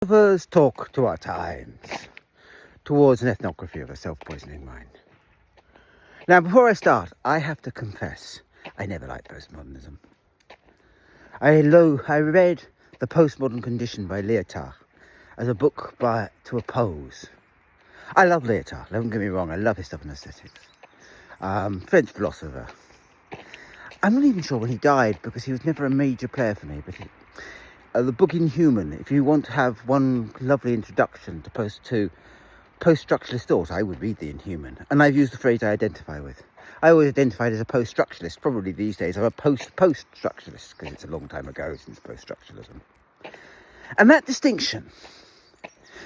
philosophers talk to our times towards an ethnography of a self-poisoning mind. Now, before I start, I have to confess, I never liked postmodernism. I read The Postmodern Condition by Lyotard as a book to oppose. I love Lyotard, don't get me wrong, I love his stuff in aesthetics. French philosopher. I'm not even sure when he died because he was never a major player for me, but the book Inhuman, if you want to have one lovely introduction to post-structuralist thought, I would read The Inhuman. And I've used the phrase I identify with. I always identified as a post-structuralist. Probably these days I'm a post-structuralist because it's a long time ago since post-structuralism. And that distinction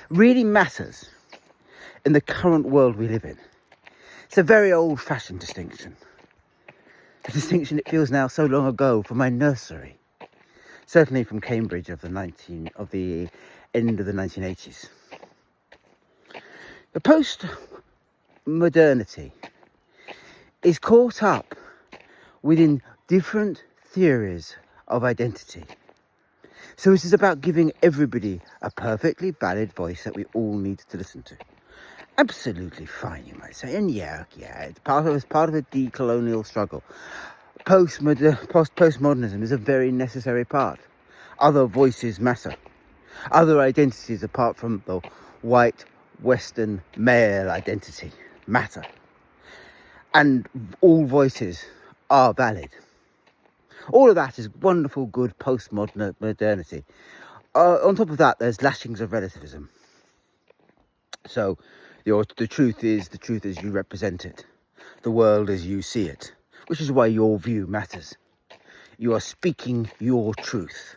really matters in the current world we live in. It's a very old-fashioned distinction. A distinction it feels now so long ago from my nursery. Certainly from Cambridge of the end of the 1980s. The post-modernity is caught up within different theories of identity. So this is about giving everybody a perfectly valid voice that we all need to listen to. Absolutely fine, you might say. And yeah, it's part of a decolonial struggle. Postmodernism is a very necessary part. Other voices matter. Other identities apart from the white, Western, male identity matter. And all voices are valid. All of that is wonderful, good post-modernity. On top of that, there's lashings of relativism. So, the truth is the truth as you represent it. The world as you see it. Which is why your view matters. You are speaking your truth.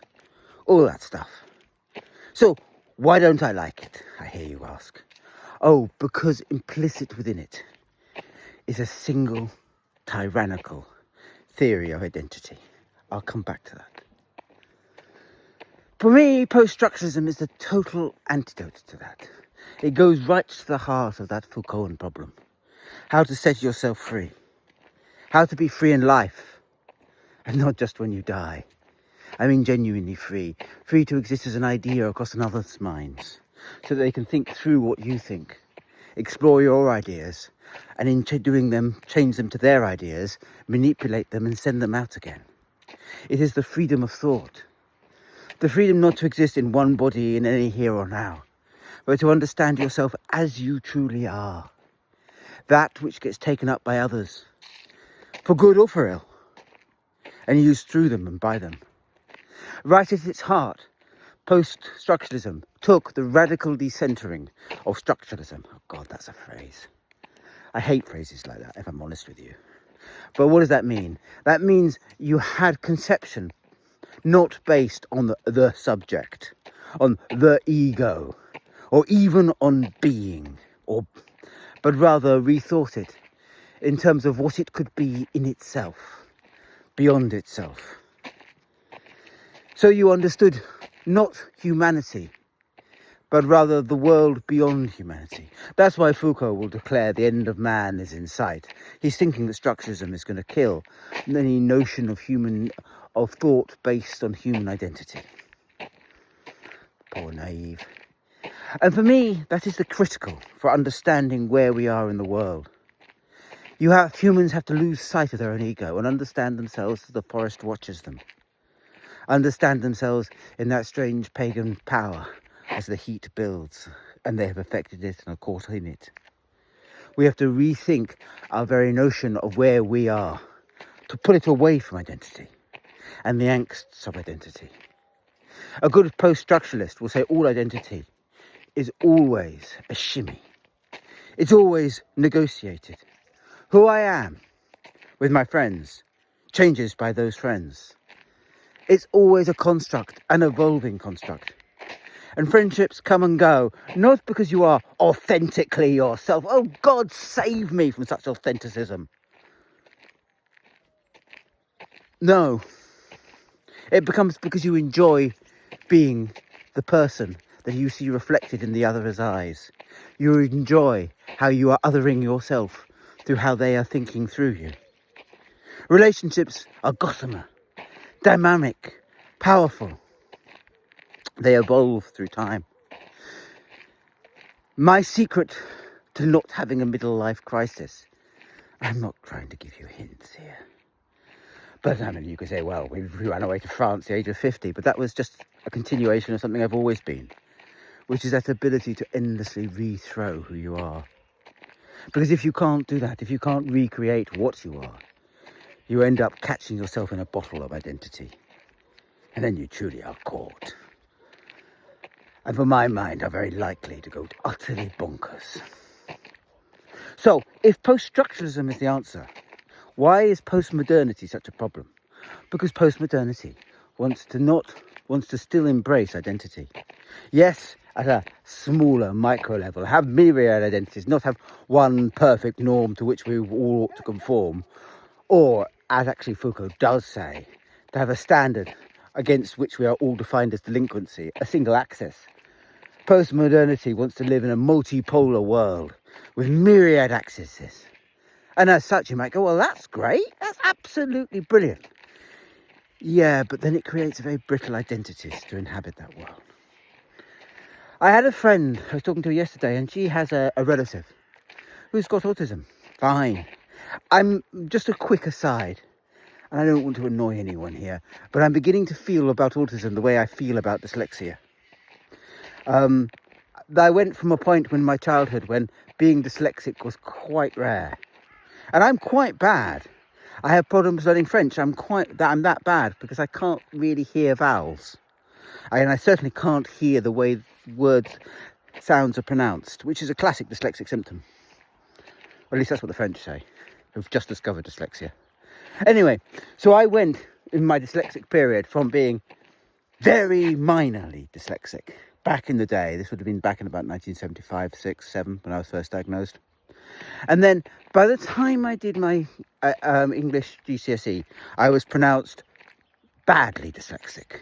All that stuff. So, why don't I like it? I hear you ask. Oh, because implicit within it is a single tyrannical theory of identity. I'll come back to that. For me, post-structuralism is the total antidote to that. It goes right to the heart of that Foucauldian problem. How to set yourself free. How to be free in life. And not just when you die. I mean genuinely free. Free to exist as an idea across another's minds. So that they can think through what you think. Explore your ideas. And in doing them, change them to their ideas. Manipulate them and send them out again. It is the freedom of thought. The freedom not to exist in one body in any here or now. But to understand yourself as you truly are. That which gets taken up by others. For good or for ill. And used through them and by them. Right at its heart, post-structuralism took the radical decentering of structuralism. Oh God, that's a phrase. I hate phrases like that, if I'm honest with you. But what does that mean? That means you had conception not based on the subject, on the ego, or even on being, but rather rethought it in terms of what it could be in itself, beyond itself. So you understood not humanity, but rather the world beyond humanity. That's why Foucault will declare the end of man is in sight. He's thinking that structuralism is going to kill any notion of thought based on human identity. Poor naive. And for me, that is the critical for understanding where we are in the world. Humans have to lose sight of their own ego and understand themselves as the forest watches them. Understand themselves in that strange pagan power as the heat builds and they have affected it and are caught in it. We have to rethink our very notion of where we are, to pull it away from identity and the angsts of identity. A good post-structuralist will say all identity is always a shimmy. It's always negotiated. Who I am with my friends changes by those friends. It's always a construct, an evolving construct. And friendships come and go, not because you are authentically yourself. Oh, God, save me from such authenticism. No. It becomes because you enjoy being the person that you see reflected in the other's eyes. You enjoy how you are othering yourself through how they are thinking through you. Relationships are gossamer, dynamic, powerful. They evolve through time. My secret to not having a middle life crisis. I'm not trying to give you hints here. But I mean, you could say, well, we ran away to France at the age of 50, but that was just a continuation of something I've always been, which is that ability to endlessly rethrow who you are. Because if you can't do that, if you can't recreate what you are, you end up catching yourself in a bottle of identity. And then you truly are caught. And for my mind, are very likely to go utterly bonkers. So, if post-structuralism is the answer, why is post-modernity such a problem? Because post-modernity wants to still embrace identity. Yes, at a smaller micro level, have myriad identities, not have one perfect norm to which we all ought to conform. Or, as actually Foucault does say, to have a standard against which we are all defined as delinquency, a single axis. Post-modernity wants to live in a multipolar world with myriad axes. And as such, you might go, well, that's great. That's absolutely brilliant. Yeah, but then it creates very brittle identities to inhabit that world. I had a friend I was talking to yesterday, and she has a relative who's got autism. Fine. I'm just a quick aside, and I don't want to annoy anyone here, but I'm beginning to feel about autism the way I feel about dyslexia. I went from a point in my childhood when being dyslexic was quite rare. And I'm quite bad. I have problems learning French. I'm that bad because I can't really hear vowels. And I certainly can't hear the way words, sounds are pronounced, which is a classic dyslexic symptom. Or at least that's what the French say, who've just discovered dyslexia. Anyway, so I went in my dyslexic period from being very minorly dyslexic. Back in the day, this would have been back in about 1975, 6, 7, when I was first diagnosed. And then by the time I did my English GCSE, I was pronounced badly dyslexic.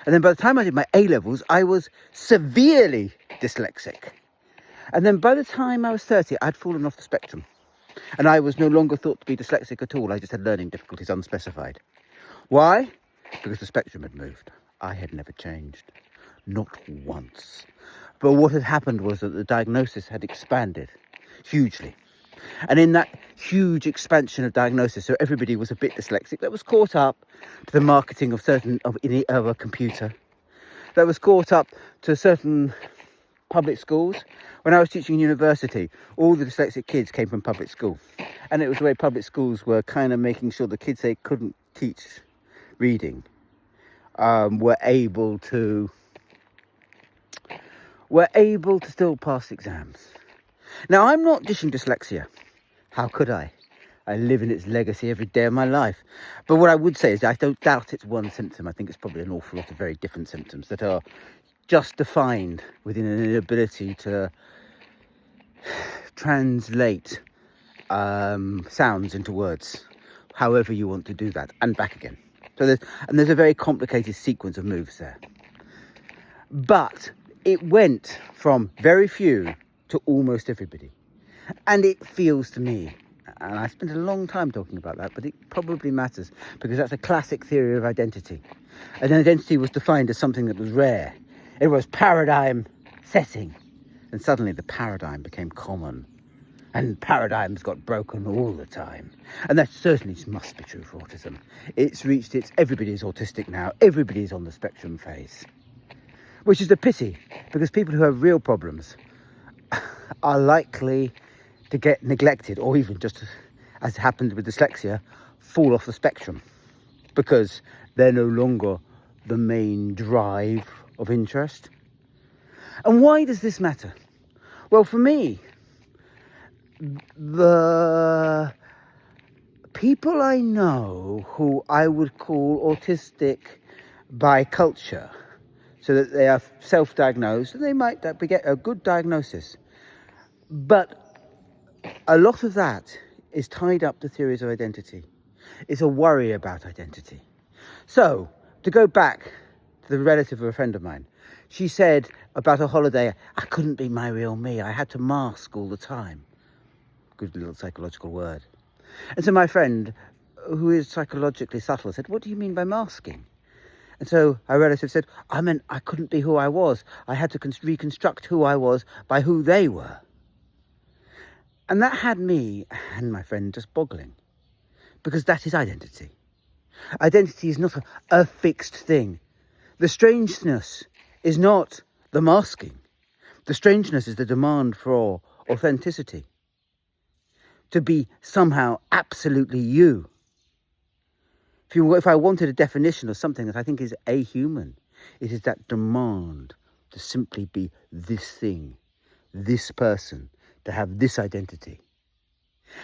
And then by the time I did my A-levels, I was severely dyslexic. And then by the time I was 30, I'd fallen off the spectrum. And I was no longer thought to be dyslexic at all. I just had learning difficulties unspecified. Why? Because the spectrum had moved. I had never changed. Not once. But what had happened was that the diagnosis had expanded hugely. And in that huge expansion of diagnosis, so everybody was a bit dyslexic, that was caught up to the marketing of a computer, that was caught up to certain public schools. When I was teaching university, all the dyslexic kids came from public school. And it was the way public schools were kind of making sure the kids they couldn't teach reading were able to still pass exams. Now, I'm not dishing dyslexia. How could I? I live in its legacy every day of my life. But what I would say is I don't doubt it's one symptom. I think it's probably an awful lot of very different symptoms that are just defined within an inability to translate sounds into words, however you want to do that, and back again. So there's a very complicated sequence of moves there. But it went from very few to almost everybody. And it feels to me, and I spent a long time talking about that, but it probably matters because that's a classic theory of identity. And identity was defined as something that was rare. It was paradigm setting. And suddenly the paradigm became common. And paradigms got broken all the time. And that certainly must be true for autism. It's reached everybody's autistic now. Everybody's on the spectrum phase. Which is a pity, because people who have real problems are likely to get neglected, or even just as happened with dyslexia, fall off the spectrum because they're no longer the main drive of interest. And why does this matter? Well, for me, the people I know who I would call autistic by culture, so that they are self-diagnosed and they might get a good diagnosis, but a lot of that is tied up to theories of identity. It's a worry about identity. So, to go back to the relative of a friend of mine, she said about a holiday, I couldn't be my real me. I had to mask all the time. Good little psychological word. And so my friend, who is psychologically subtle, said, what do you mean by masking? And so a relative said, I meant I couldn't be who I was. I had to reconstruct who I was by who they were. And that had me and my friend just boggling, because that is identity. Identity is not a fixed thing. The strangeness is not the masking. The strangeness is the demand for authenticity. To be somehow absolutely you. If I wanted a definition of something that I think is a-human, it is that demand to simply be this thing, this person, to have this identity.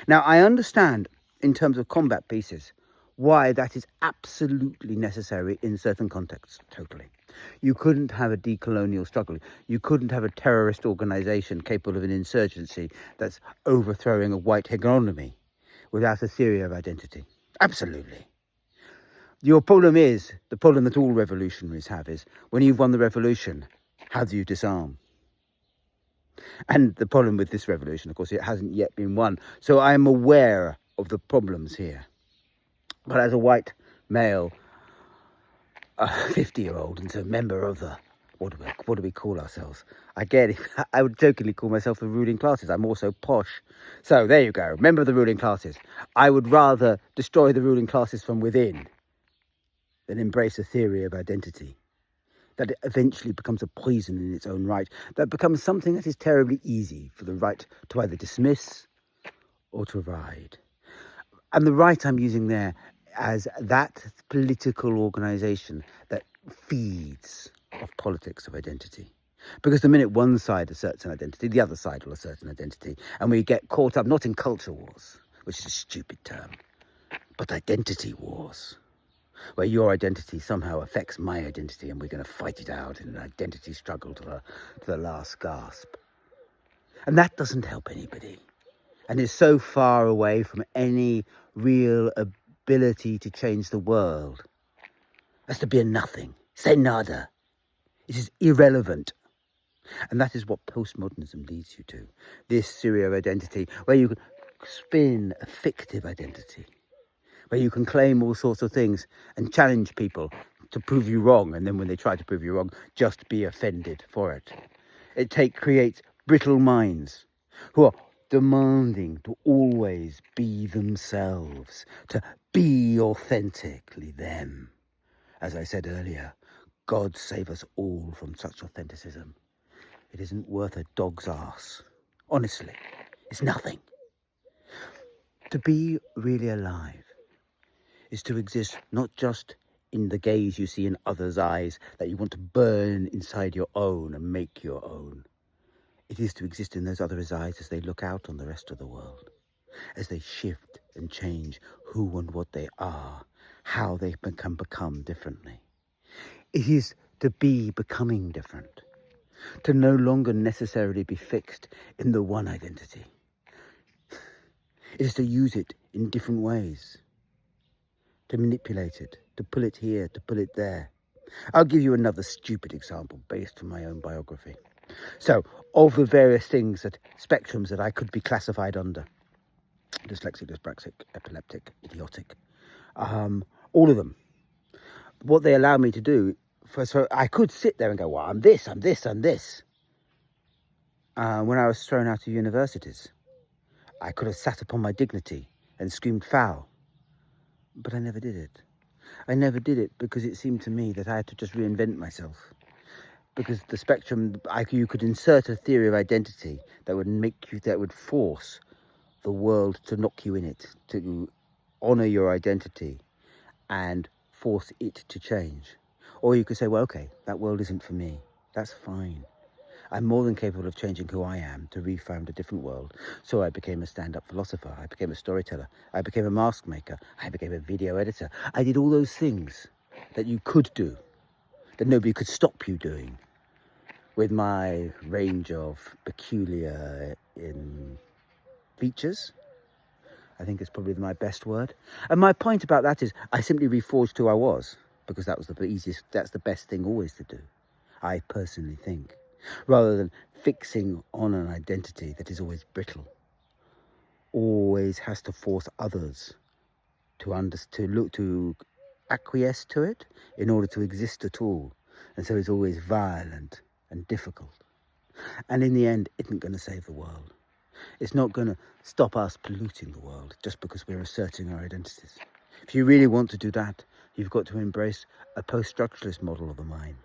Now, I understand, in terms of combat pieces, why that is absolutely necessary in certain contexts, totally. You couldn't have a decolonial struggle. You couldn't have a terrorist organisation capable of an insurgency that's overthrowing a white hegemony without a theory of identity. Absolutely. Your problem is, the problem that all revolutionaries have is, when you've won the revolution, how do you disarm? And the problem with this revolution, of course, it hasn't yet been won. So I am aware of the problems here. But as a white male, 50-year-old, and so member of the, what do we call ourselves? I get it. I would jokingly call myself the ruling classes. I'm also posh. So there you go, member of the ruling classes. I would rather destroy the ruling classes from within than embrace a theory of identity that eventually becomes a poison in its own right, that becomes something that is terribly easy for the right to either dismiss or to ride. And the right I'm using there as that political organisation that feeds off politics of identity. Because the minute one side asserts an identity, the other side will assert an identity. And we get caught up not in culture wars, which is a stupid term, but identity wars, where your identity somehow affects my identity and we're going to fight it out in an identity struggle to the last gasp. And that doesn't help anybody, and is so far away from any real ability to change the world as to be a nothing. Say nada. It is irrelevant. And that is what postmodernism leads you to. This theory of identity, where you can spin a fictive identity, where you can claim all sorts of things and challenge people to prove you wrong, and then when they try to prove you wrong, just be offended for it. It creates brittle minds who are demanding to always be themselves, to be authentically them. As I said earlier, God save us all from such authenticism. It isn't worth a dog's arse. Honestly, it's nothing. To be really alive is to exist not just in the gaze you see in others' eyes that you want to burn inside your own and make your own. It is to exist in those others' eyes as they look out on the rest of the world, as they shift and change who and what they are, how they can become differently. It is to be becoming different, to no longer necessarily be fixed in the one identity. It is to use it in different ways, to manipulate it, to pull it here, to pull it there. I'll give you another stupid example based on my own biography. So, of the various things, spectrums that I could be classified under, dyslexic, dyspraxic, epileptic, idiotic, all of them, what they allow me to do, so I could sit there and go, well, I'm this, I'm this, I'm this. When I was thrown out of universities, I could have sat upon my dignity and screamed foul. But I never did it. I never did it because it seemed to me that I had to just reinvent myself. Because the spectrum, you could insert a theory of identity that would force the world to knock you in it, to honour your identity and force it to change. Or you could say, well, okay, that world isn't for me. That's fine. I'm more than capable of changing who I am to refound a different world. So I became a stand-up philosopher. I became a storyteller. I became a mask maker. I became a video editor. I did all those things that you could do, that nobody could stop you doing, with my range of peculiar features. I think it's probably my best word. And my point about that is I simply reforged who I was, because that was that's the best thing always to do, I personally think, rather than fixing on an identity that is always brittle, always has to force others to acquiesce to it in order to exist at all. And so it's always violent and difficult. And in the end, it isn't going to save the world. It's not going to stop us polluting the world just because we're asserting our identities. If you really want to do that, you've got to embrace a post-structuralist model of the mind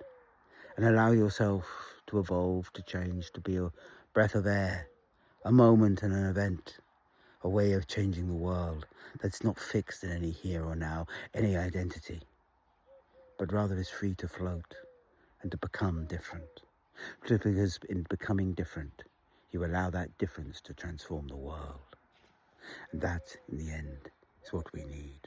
and allow yourself to evolve, to change, to be a breath of air, a moment and an event, a way of changing the world that's not fixed in any here or now, any identity, but rather is free to float and to become different. Because in becoming different, you allow that difference to transform the world. And that, in the end, is what we need.